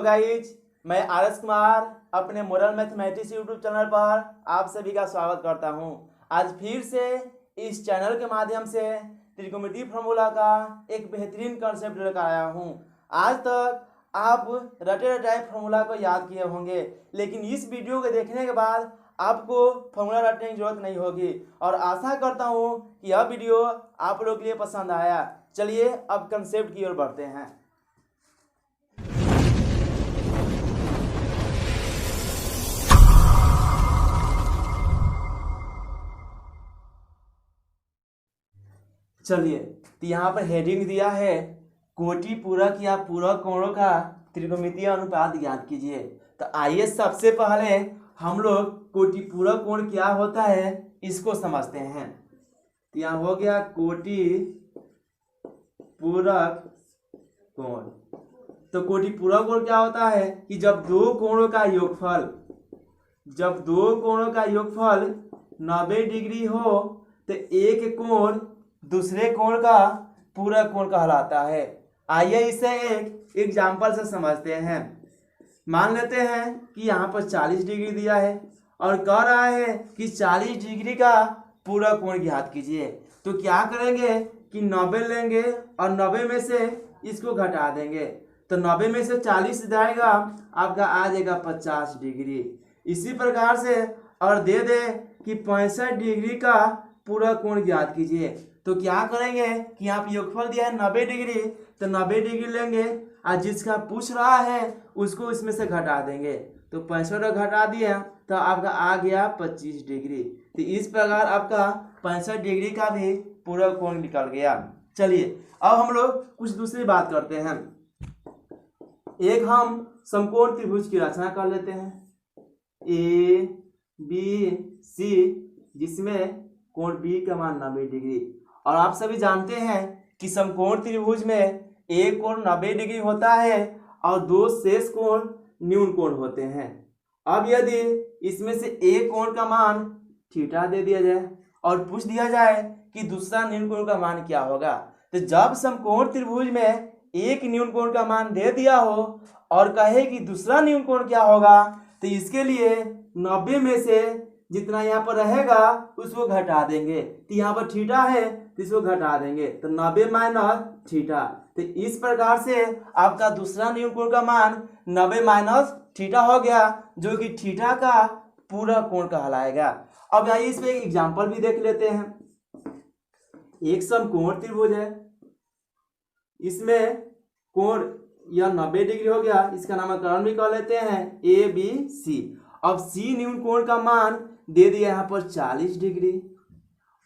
Guys, मैं RS Kumar अपने moral mathematics YouTube channel पर आप सभी का स्वागत करता हूं। आज फिर से इस चैनल के माध्यम से त्रिकोणमितीय फॉर्मूला का एक बेहतरीन कंसेप्ट लेकर आया हूं। आज तक आप रटे रटाए फॉर्मूला को याद किए होंगे, लेकिन इस वीडियो को देखने के बाद आपको फॉर्मूला रटने की जरूरत नहीं होगी और आशा करता हूं कि यह वीडियो आप लोगों के लिए पसंद आया। चलिए अब कंसेप्ट की ओर बढ़ते हैं। चलिए, तो यहाँ पर हेडिंग दिया है कोटि पूरक या पूरक कोणों का त्रिकोणमितीय अनुपात ज्ञात कीजिए। तो आइए सबसे पहले हम लोग कोटि पूरक कोण क्या होता है इसको समझते हैं। तो यहाँ हो गया कोटि पूरक कोण। तो कोटि पूरक कोण क्या होता है कि जब दो कोणों का योगफल 90 डिग्री हो तो एक कोण दूसरे कोण का पूरक कोण कहलाता है। आइए इसे एक एग्जाम्पल से समझते हैं। मान लेते हैं कि यहाँ पर 40 डिग्री दिया है और कह रहा है कि 40 डिग्री का पूरक कोण ज्ञात कीजिए। तो क्या करेंगे कि 90 लेंगे और 90 में से इसको घटा देंगे। तो 90 में से 40 जाएगा, आपका आ जाएगा 50 डिग्री। इसी प्रकार से और दे दे कि 65 डिग्री का पूरक कोण ज्ञात कीजिए। तो क्या करेंगे कि यहाँ पे योगफल दिया है 90 डिग्री, तो 90 डिग्री लेंगे और जिसका पूछ रहा है उसको इसमें से घटा देंगे। तो 65 घटा दिया तो आपका आ गया 25 डिग्री। तो इस प्रकार आपका 65 डिग्री का भी पूरक कोण निकल गया। चलिए अब हम लोग कुछ दूसरी बात करते हैं। एक हम समकोण त्रिभुज की रचना कर लेते हैं ए बी सी, जिसमें कोण बी का मान 90 डिग्री। और आप सभी जानते हैं कि समकोण त्रिभुज में एक कोण 90 डिग्री होता है और दो शेष कोण न्यून कोण होते हैं। अब यदि इसमें से एक कोण का मान थीटा दे दिया जाए और पूछ दिया जाए कि दूसरा न्यून कोण का मान क्या होगा, तो जब समकोण त्रिभुज में एक न्यून कोण का मान दे दिया हो और कहे कि दूसरा न्यून कोण क्या होगा, तो इसके लिए 90 में से जितना यहाँ पर रहेगा उसको घटा देंगे। तो यहाँ पर थीटा है तो इसको घटा देंगे, तो 90 माइनस थीटा। तो इस प्रकार से आपका दूसरा न्यून कोण का मान 90 माइनस थीटा हो गया, जो कि थीटा का पूरक कोण कहलाएगा। अब आइए इस पे एक एग्जांपल भी देख लेते हैं। एक समकोण त्रिभुज है, इसमें कोण यह 90 डिग्री हो गया, इसका नामकरण भी कर लेते हैं ए बी सी। अब सी न्यून कोण का मान दे दिया यहाँ पर 40 डिग्री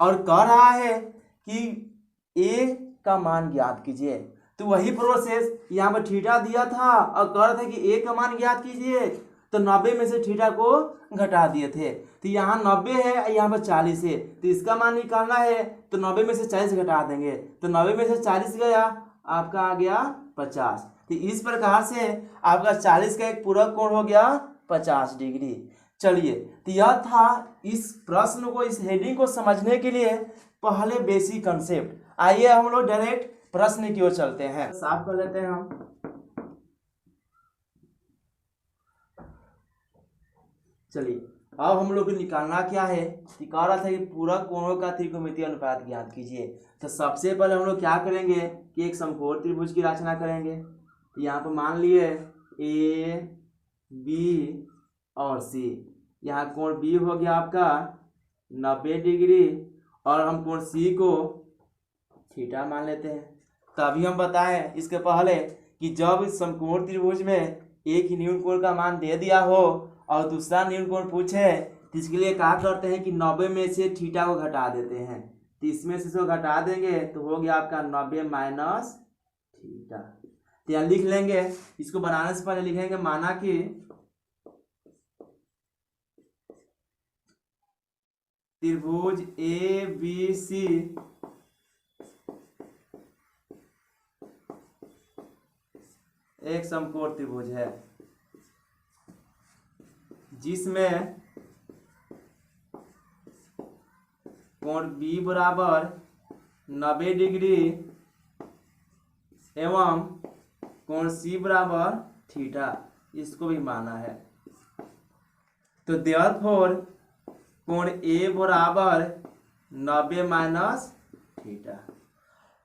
और कह रहा है कि ए का मान ज्ञात कीजिए। तो वही प्रोसेस यहाँ पर थीटा दिया था और कह रहा था कि ए का मान ज्ञात कीजिए, तो 90 में से थीटा को घटा दिए थे। तो यहाँ 90 है, यहाँ पर 40 है, तो इसका मान निकालना है तो 90 में से 40 घटा देंगे। तो 90 में से 40 गया, आपका आ गया 50। तो इस प्रकार से आपका 40 का एक पूरक कोण हो गया 50 डिग्री। चलिए, तो यह था इस प्रश्न को, इस हेडिंग को समझने के लिए पहले बेसिक कंसेप्ट। आइए हम लोग डायरेक्ट प्रश्न की ओर चलते हैं। साफ कर लेते हैं हम। चलिए, अब हम लोग को निकालना क्या है कि कह रहा था कि पूरक कोणों का त्रिकोणमितीय अनुपात ज्ञात कीजिए। तो सबसे पहले हम लोग क्या करेंगे कि एक समकोण त्रिभुज की रचना करेंगे। तो यहाँ पर मान लिए ए बी और सी। यहाँ कोण बी हो गया आपका 90 डिग्री और हम कोण सी को थीटा मान लेते हैं। तो अभी हम बताएं इसके पहले कि जब इस समकोण त्रिभुज में एक ही न्यून कोण का मान दे दिया हो और दूसरा न्यून कोण पूछे, तो इसके लिए क्या करते हैं कि 90 में से थीटा को घटा देते हैं। तो इसमें से इसको घटा देंगे तो हो गया आपका 90 माइनस थीटा। तो यहाँ लिख लेंगे, इसको बनाने से पहले लिखेंगे माना कि त्रिभुज ए बी सी एक समकोण त्रिभुज है, जिसमें कोण बी बराबर 90 डिग्री एवं कोण सी बराबर थीटा। इसको भी माना है। तो देयरफॉर कोण ए बराबर 90 माइनस थीटा।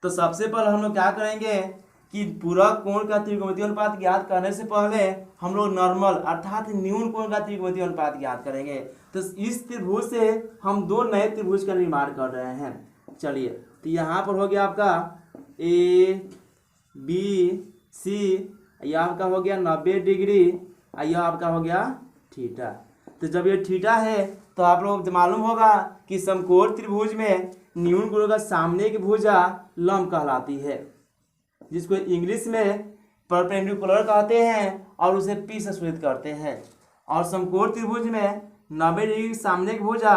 तो सबसे पहले हम लोग क्या करेंगे कि पूरा कोण का त्रिकोणमितीय अनुपात ज्ञात करने से पहले हम लोग नॉर्मल अर्थात न्यून कोण का त्रिकोणमितीय अनुपात ज्ञात करेंगे। तो इस त्रिभुज से हम दो नए त्रिभुज का निर्माण कर रहे हैं। चलिए, तो यहाँ पर हो गया आपका ए बी सी, यह आपका हो गया 90 डिग्री, यह आपका हो गया थीटा। तो जब ये थीटा है तो आप लोग मालूम होगा कि समकोण त्रिभुज में न्यून कोण का सामने की भुजा लंब कहलाती है, जिसको इंग्लिश में परपेंडिकुलर कहते हैं और उसे पी से सूचित करते हैं। और समकोण त्रिभुज में 90 डिग्री सामने की भुजा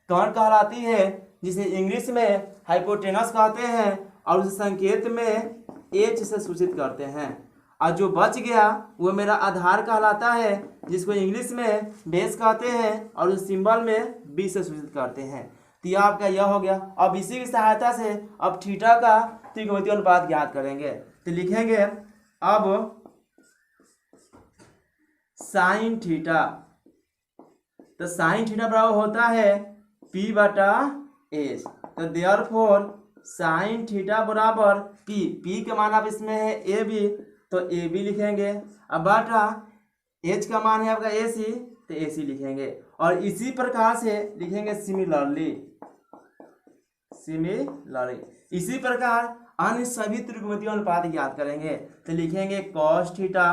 कर्ण कहलाती है, जिसे इंग्लिश में हाइपोटेनस कहते हैं और उसे संकेत में एच से सूचित करते हैं। और जो बच गया वो मेरा आधार कहलाता है, जिसको इंग्लिश में बेस कहते हैं और उस सिंबल में बी से सूचित करते हैं। तो यह आपका यह हो गया। अब इसी की सहायता से अब थीटा का त्रिकोणमितीय अनुपात ज्ञात करेंगे। तो लिखेंगे अब साइन थीटा। तो साइन थीटा बराबर होता है पी बटा एच। तो देयरफॉर साइन थीटा बराबर पी, पी का मान आप इसमें है ए बी, तो ए बी लिखेंगे। अब बटा एच का मान है आपका ए सी, तो ए सी लिखेंगे। और इसी प्रकार से लिखेंगे सिमिलरली। इसी प्रकार अन्य सभी त्रिकोणमितीय अनुपात ज्ञात करेंगे। तो लिखेंगे कॉस थीटा,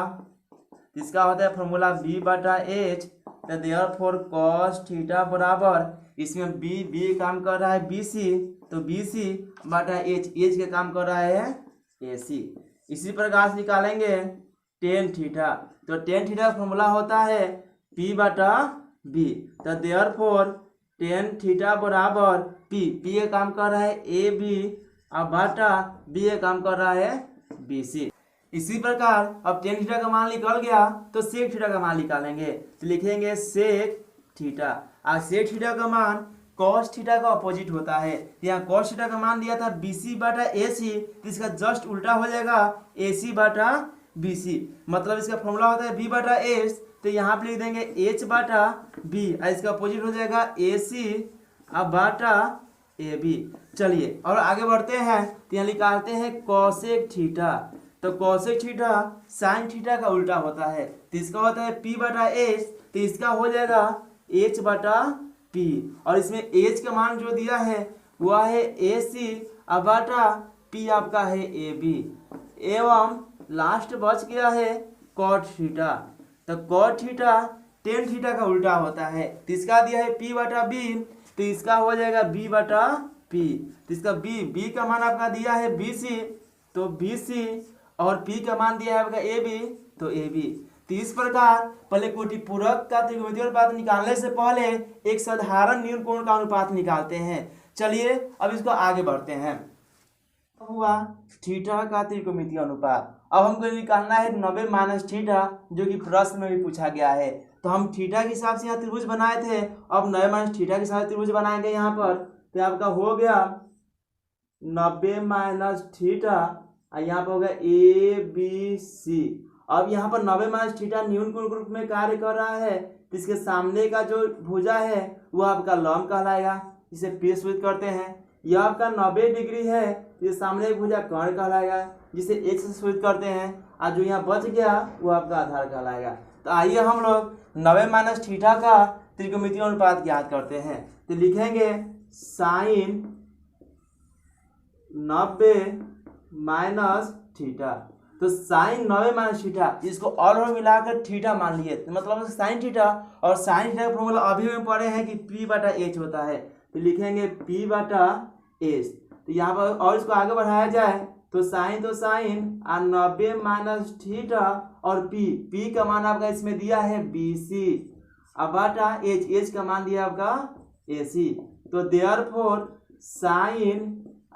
इसका होता है फॉर्मूला बी बटा एच। तो देयरफॉर कॉस थीटा बराबर, इसमें बी काम कर रहा है बी सी, तो बी सी बटा एच, एच का काम कर रहा है ए सी। इसी प्रकार से निकालेंगे टेन थीटा। तो टेन थीटा का फॉर्मूला होता है पी बटा बी। तो देयरफॉर टेन थीटा बराबर पी का काम कर रहा है ए बी और बटा बी का काम कर रहा है बी सी। इसी प्रकार अब टेन थीटा का मान निकल गया तो सेक थीटा का मान निकालेंगे। तो लिखेंगे सेक थीटा। और सेक थीटा का मान कॉस थीटा का अपोजिट होता है। यहाँ कॉस थीटा का मान दिया था बी सी बटा ए सी, तो इसका जस्ट उल्टा हो जाएगा ए सी बटा बी सी। मतलब इसका फॉर्मूला होता है बी बटा एच, तो यहाँ पे लिख देंगे एच बटा बी, और इसका अपोजिट हो जाएगा ए सी अब बटा ए बी। चलिए और आगे बढ़ते हैं। तो यहाँ निकालते हैं कॉसेक थीटा। तो कॉसेक थीटा साइन थीटा का उल्टा होता है, तो इसका होता है पी बटा एच, तो इसका हो जाएगा एच बटा पी। और इसमें एच का मान जो दिया है वह है ए सी अब बटा पी आपका है ए बी। एवं लास्ट बच गया है कॉट थीटा। तो कॉट थीटा टेन थीटा का उल्टा होता है, तो इसका दिया है पी बटा बी, तो इसका हो जाएगा बी बटा पी। तो इसका बी का मान आपका दिया है बी सी, तो बी सी, और पी का मान दिया है आपका ए बी, तो ए बी। तो इस प्रकार पहले कोटि पूरक का त्रिकोणमितीय अनुपात निकालने से पहले एक साधारण न्यून कोण का अनुपात निकालते हैं। चलिए अब इसको आगे बढ़ते हैं। हुआ थीटा का त्रिकोणमितीय अनुपात। अब हमको निकालना है 90 माइनस थीटा, जो कि प्रश्न में भी पूछा गया है। तो हम थीटा के हिसाब से यहाँ त्रिभुज बनाए थे, अब 90 माइनस थीटा के हिसाब से त्रिभुज बनाएंगे यहाँ पर। तो आपका हो गया 90 माइनस थीटा, यहाँ पर हो गया ए बी सी। अब यहाँ पर 90 माइनस थीटा न्यून कोण के रूप में कार्य कर रहा है, तो इसके सामने का जो भुजा है वो आपका लंब कहलाएगा, इसे पी सूचित करते हैं। यह आपका 90 डिग्री है, तो सामने एक भुजा कर्ण कहलाएगा, जिसे एक से सूचित करते हैं। और जो यहाँ बच गया वो आपका आधार कहलाएगा। तो आइए हम लोग 90 माइनस थीटा का त्रिकोणमितीय अनुपात ज्ञात करते हैं। तो लिखेंगे साइन 90 माइनस थीटा। तो साइन 90 माइनस थीटा, इसको और मिलाकर थीटा मान लिए, तो मतलब साइन थीटा। और साइन थीटा का फॉर्मूला अभी हम पढ़े हैं कि पी बटा एच होता है, तो लिखेंगे पी बटा एच। तो यहाँ पर और इसको आगे बढ़ाया जाए तो साइन और 90 माइनस थीटा और पी का मान आपका इसमें दिया है बी सी अब बटा एच का मान दिया आपका ए सी। तो देयरफॉर साइन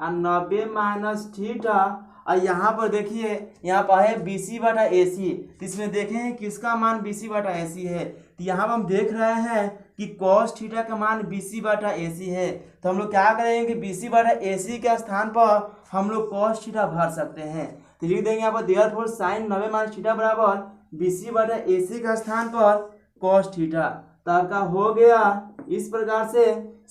90 माइनस थीटा, और यहाँ पर देखिए यहाँ पर है बी सी बटा ए सी। इसमें देखें किसका मान बी सी बटा ए सी है। तो यहाँ पर हम देख रहे हैं कि कॉस थीटा का मान बी सी बटा ए सी है। तो हम लोग क्या करेंगे कि बी सी बटा ए सी के स्थान पर हम लोग कॉस थीटा भर सकते हैं। तो लिख देंगे यहाँ पर देयरफॉर साइन 90 माइनस थीटा बराबर BC बटा AC का स्थान पर cos थीटा। तो आपका हो गया इस प्रकार से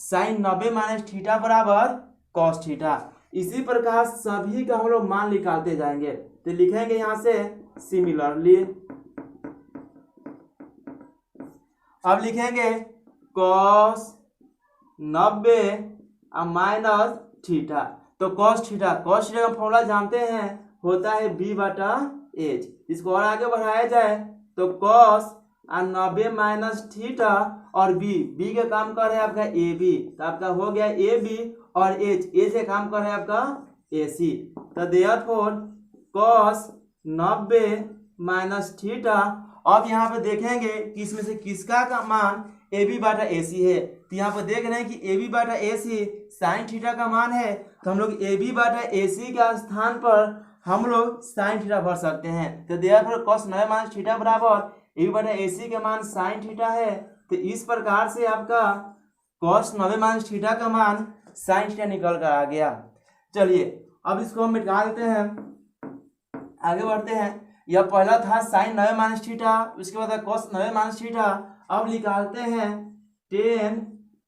sin 90 माइनस थीटा बराबर cos थीटा। इसी प्रकार सभी का हम लोग मान निकालते जाएंगे। तो लिखेंगे यहाँ से सिमिलरली। अब लिखेंगे cos 90 माइनस थीटा। तो cos थीटा का फॉर्मूला जानते हैं, होता है b बटा h। इसको और आगे बढ़ाया जाए तो cos 90 माइनस थीटा और b का काम कर रहा है आपका ab, तो आपका हो गया ab और h का काम कर रहा है आपका ac। तो देयरफॉर cos 90 माइनस थीटा। अब यहाँ पे देखेंगे कि इसमें से किसका का मान AB बटा AC है। तो यहाँ पर देख रहे हैं कि AB बटा AC साइन थीटा का मान है, तो हम लोग AB बटा AC का स्थान पर हम लोग साइन थीटा भर सकते हैं। तो देयरफॉर cos 90 माइनस थीटा बराबर AB बटा AC का मान साइन थीटा है। तो इस प्रकार से आपका cos 90 माइनस थीटा का मान साइन थीटा निकल कर आ गया। चलिए अब इसको हम मिटा देते हैं, आगे बढ़ते हैं। यह पहला था साइन 90 माइनस थीटा, उसके बाद cos 90 माइनस थीटा। अब निकालते हैं tan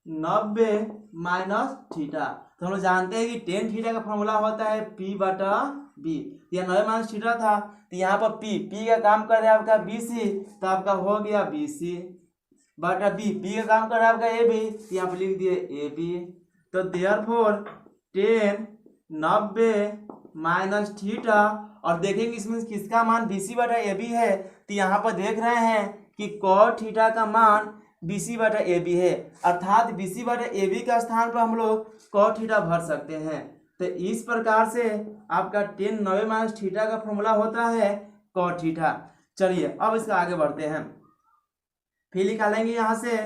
90 माइनस थीटा। तो हम लोग जानते हैं कि tan थीटा का फॉर्मूला होता है p बटा b। यह 90 माइनस थीटा था, तो यहाँ पर p का काम कर रहा है आपका BC, तो आपका हो गया BC बटा b का काम कर रहा है आपका AB, तो यहाँ पर लिख दिए AB। तो देयरफॉर tan 90 माइनस थीटा, और देखेंगे इसमें किसका मान BC बटा AB है। तो यहाँ पर देख रहे हैं कि cos थीटा का मान BC बटा AB है, अर्थात BC बटा AB का स्थान पर हम लोग cos थीटा भर सकते हैं। तो इस प्रकार से आपका tan 90 माइनस थीटा का फॉर्मूला होता है cos थीटा। चलिए अब इसका आगे बढ़ते हैं, फिर निकालेंगे यहाँ से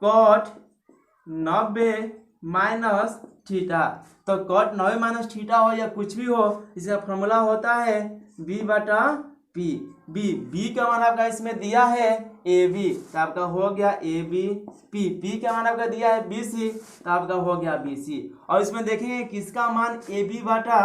cot 90 माइनस थीटा। तो cot 90 माइनस थीटा हो या कुछ भी हो, इसका फॉर्मूला होता है b बटा p। b का मान आपका इसमें दिया है ab, तो आपका हो गया ab। p का मान आपका दिया है bc, तो आपका हो गया bc। और इसमें देखेंगे किसका मान ab बटा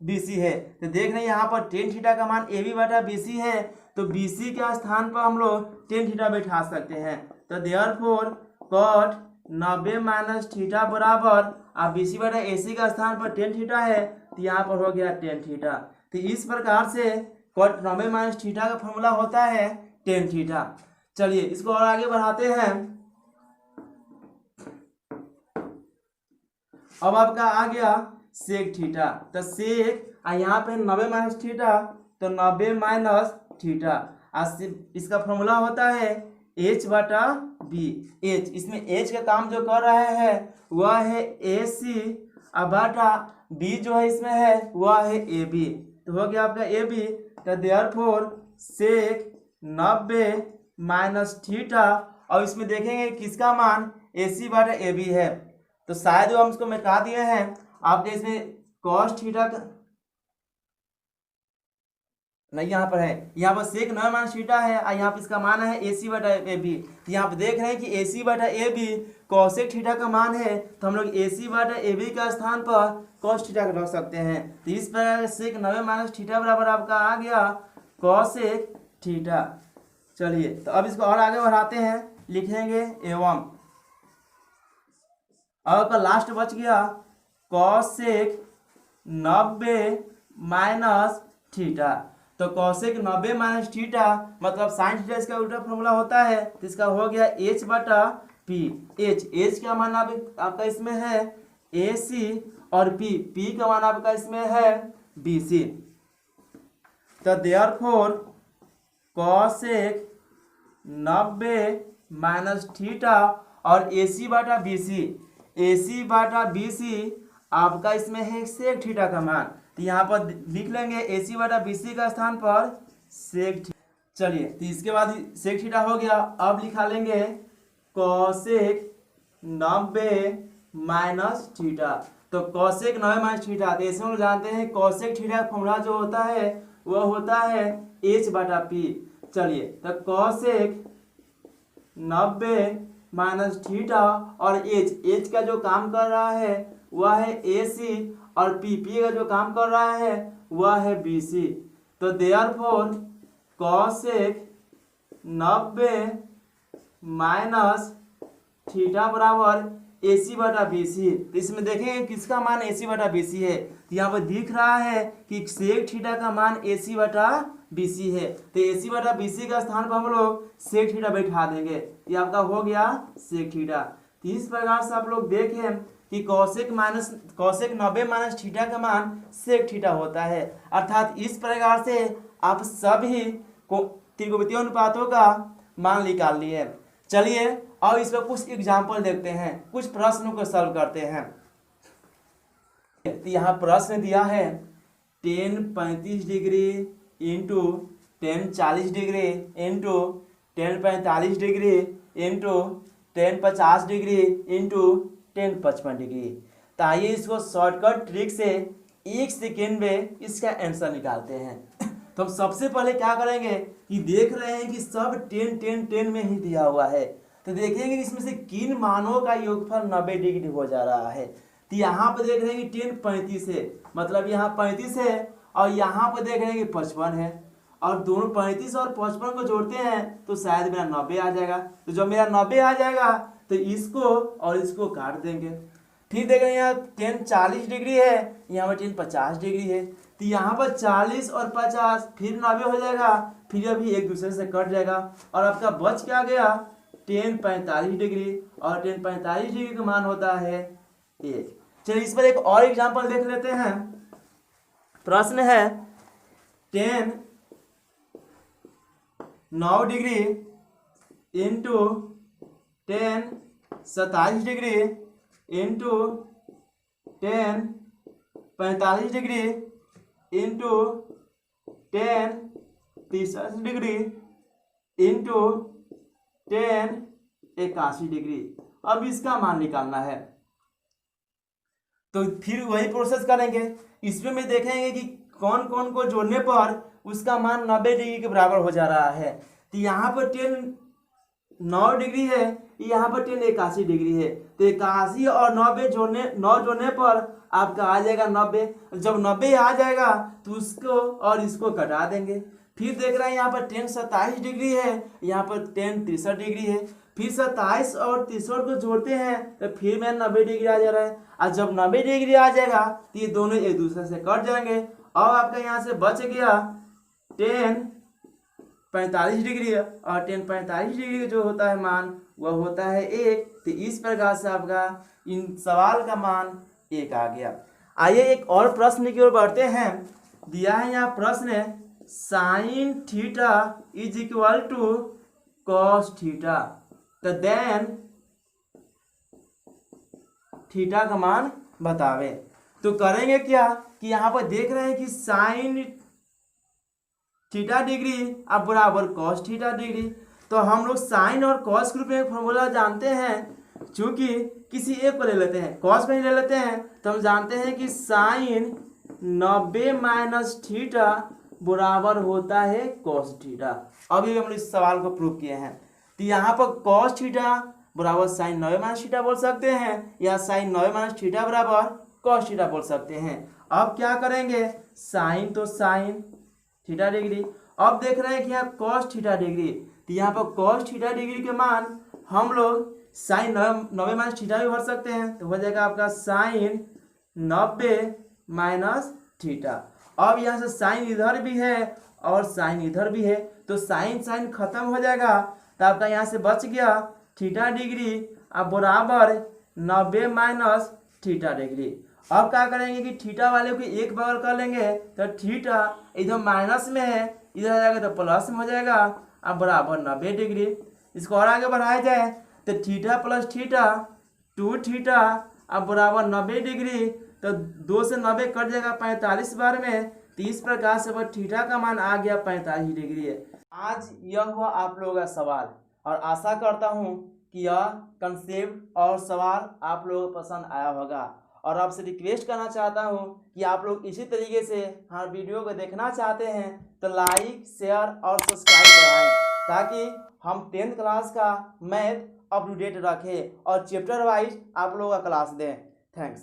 bc है। तो देख रहे हैं यहाँ पर tan थीटा का मान ab बटा bc है, तो bc के स्थान पर हम लोग tan थीटा बैठा सकते हैं। तो देयरफॉर cot 90 माइनस थीटा बराबर अब BC बटा AC का स्थान पर tan थीटा है, तो यहाँ पर हो गया tan थीटा। तो इस प्रकार से cot 90 माइनस थीटा का फॉर्मूला होता है tan थीटा। चलिए इसको और आगे बढ़ाते हैं। अब आपका आ गया sec थीटा। तो sec यहाँ पे 90 माइनस थीटा, तो 90 माइनस थीटा। इसका फॉर्मूला होता है h बटा b। h इसमें h का काम जो कर रहा है वह है AC, अब बटा b जो है इसमें है वह है AB, तो हो गया आपका AB। तो देयरफॉर sec 90 माइनस थीटा, और इसमें देखेंगे किसका मान AC बटा AB है। तो शायद हम इसको मिटा दिए हैं, आपके इसमें cos थीटा का नहीं, यहाँ पर है, यहाँ पर sec 90 माइनस थीटा है और यहाँ पर इसका मान है AC बटा AB। तो यहाँ पर देख रहे हैं कि AC बटा AB cosec थीटा का मान है, तो हम लोग AC बटा AB का स्थान पर cos थीटा रख सकते हैं। तो इस प्रकार sec 90 माइनस थीटा बराबर आपका आ गया cosec थीटा। चलिए तो अब इसको और आगे बढ़ाते हैं, लिखेंगे एवं अब का लास्ट बच गया cosec 90 माइनस थीटा। तो cosec 90 माइनस थीटा मतलब साइन थीटा, इसका उल्टा फॉर्मूला होता है, तो इसका हो गया h बटा p। h का मान आपका इसमें है AC और p का मान आपका इसमें है BC। तो देयरफॉर cosec 90 माइनस थीटा और AC बटा BC आपका इसमें है sec थीटा का मान, तो यहाँ पर लिख लेंगे AC बटा BC का स्थान पर sec थीटा। चलिए तो इसके बाद sec थीटा हो गया। अब लिखा लेंगे cosec 90 माइनस थीटा। तो cosec 90 माइनस थीटा, तो इसमें हम जानते हैं cosec थीटा का फॉर्मूला जो होता है वह होता है h बटा p। चलिए तो cosec 90 माइनस थीटा और h का जो काम कर रहा है वह है AC और p का जो काम कर रहा है वह है BC। तो देयरफॉर कॉसेक 90 माइनस थीटा बराबर AC बटा BC। तो इसमें देखेंगे किसका मान AC बटा BC है। तो यहाँ पर दिख रहा है कि सेक थीटा का मान AC बटा BC है। तो AC बटा BC का स्थान पर हम लोग सेक थीटा बैठा देंगे। ये आपका हो गया सेक थीटा। तो इस प्रकार से आप लोग देखें कि कॉसेक 90 माइनस थीटा का मान सेक थीटा होता है। अर्थात इस प्रकार से आप सभी त्रिकोणमितीय अनुपातों का मान निकाल लिए। चलिए अब इस पर कुछ एग्जाम्पल देखते हैं, कुछ प्रश्नों को सॉल्व करते हैं। तो यहाँ प्रश्न दिया है 10 35 degree into 10 40 degree into 10 45 degree into 10 50 degree into 10 55 degree. तो आइए इसको शॉर्टकट ट्रिक से 1 सेकेंड में इसका आंसर निकालते हैं। तो हम सबसे पहले क्या करेंगे कि देख रहे हैं कि सब 10 10 10 में ही दिया हुआ है। तो देखेंगे कि इसमें से किन मानों का योगफल 90 डिग्री हो जा रहा है। तो यहाँ पर देख रहे हैं कि 10 35 है, मतलब यहाँ 35 है और यहाँ पर देख रहे हैं कि 55 है, और दोनों 35 और 55 को जोड़ते हैं तो शायद मेरा 90 आ जाएगा। तो जब मेरा 90 आ जाएगा तो इसको और इसको काट देंगे। फिर देख रहे हैं यहाँ 10 40 डिग्री है, यहाँ पर 10 50 डिग्री है। तो यहाँ पर 40 और 50 फिर 90 हो जाएगा, फिर अभी एक दूसरे से कट जाएगा और आपका बच क्या गया 10 45 डिग्री, और 10 45 डिग्री का मान होता है 1। चलिए इस पर एक और एग्जांपल देख लेते हैं। प्रश्न है 10 9 degree into 10 27 degree into 10 45 degree into 10 63 degree into 10 81 degree. अब इसका मान निकालना है। तो फिर वही प्रोसेस करेंगे। इसमें भी देखेंगे कि कौन कौन को जोड़ने पर उसका मान 90 डिग्री के बराबर हो जा रहा है। तो यहाँ पर 10 9 डिग्री है, यहाँ पर 10 81 डिग्री है। तो 81 और 90 जोड़ने पर आपका आ जाएगा 90। जब 90 आ जाएगा तो उसको और इसको घटा देंगे। फिर देख रहे हैं यहाँ पर 10 27 डिग्री है, यहाँ पर 10 63 डिग्री है। फिर 27 और 63 को जोड़ते हैं तो फिर में 90 डिग्री आ जा रहा है। और जब 90 डिग्री आ जाएगा तो ये दोनों एक दूसरे से कट जाएंगे। अब आपका यहाँ से बच गया 10 45 डिग्री, और 10 45 डिग्री जो होता है मान वह होता है 1। तो इस प्रकार से आपका इन सवाल का मान 1 आ गया। आइए एक और प्रश्न की ओर बढ़ते हैं। दिया है यहाँ प्रश्न sine theta is equal to cos theta, तो देन थीटा का मान बतावे। तो करेंगे क्या कि यहाँ पर देख रहे हैं कि साइन थीटा डिग्री अब बराबर कॉस थीटा डिग्री। तो हम लोग साइन और कॉस के रूप में एक फॉर्मूला जानते हैं। चूंकि किसी एक को ले लेते हैं, कॉस को ही ले लेते हैं, तो हम जानते हैं कि साइन 90 माइनस थीटा बराबर होता है कॉस थीटा। अभी हम इस सवाल को प्रूव किए हैं। तो यहाँ पर कॉस थीटा बराबर साइन 90 माइनस थीटा बोल सकते हैं, या साइन 90 माइनस थीटा बराबर कॉस थीटा बोल सकते हैं। अब क्या करेंगे, साइन तो साइन थीटा डिग्री, अब देख रहे हैं कि यहाँ कॉस थीटा डिग्री। तो यहाँ पर कॉस थीटा डिग्री के मान हम लोग साइन 90 माइनस थीटा भी भर सकते हैं। तो हो जाएगा आपका साइन 90 माइनस थीटा। अब यहाँ से साइन इधर भी है और साइन इधर भी है, तो साइन साइन खत्म हो जाएगा। तो आपका यहाँ से बच गया थीटा डिग्री अब बराबर 90 माइनस थीटा डिग्री। अब क्या करेंगे कि थीटा वाले को एक बगल कर लेंगे, तो थीटा इधर माइनस में है, इधर आ जाएगा तो प्लस में हो जाएगा, अब बराबर 90 डिग्री। इसको और आगे बढ़ाया जाए तो थीटा प्लस थीटा 2 थीटा अब बराबर 90 डिग्री। तो 2 से 90 कट जाएगा 45 बार में। तो इस प्रकार से वह थीटा का मान आ गया 45 डिग्री है। आज यह हुआ आप लोगों का सवाल, और आशा करता हूँ कि यह कंसेप्ट और सवाल आप लोगों को पसंद आया होगा। और आपसे रिक्वेस्ट करना चाहता हूँ कि आप लोग इसी तरीके से हर वीडियो को देखना चाहते हैं तो लाइक शेयर और सब्सक्राइब कराएं, ताकि हम 10th क्लास का मैथ अप टू डेट रखें और चैप्टर वाइज आप लोगों का क्लास दें। थैंक्स।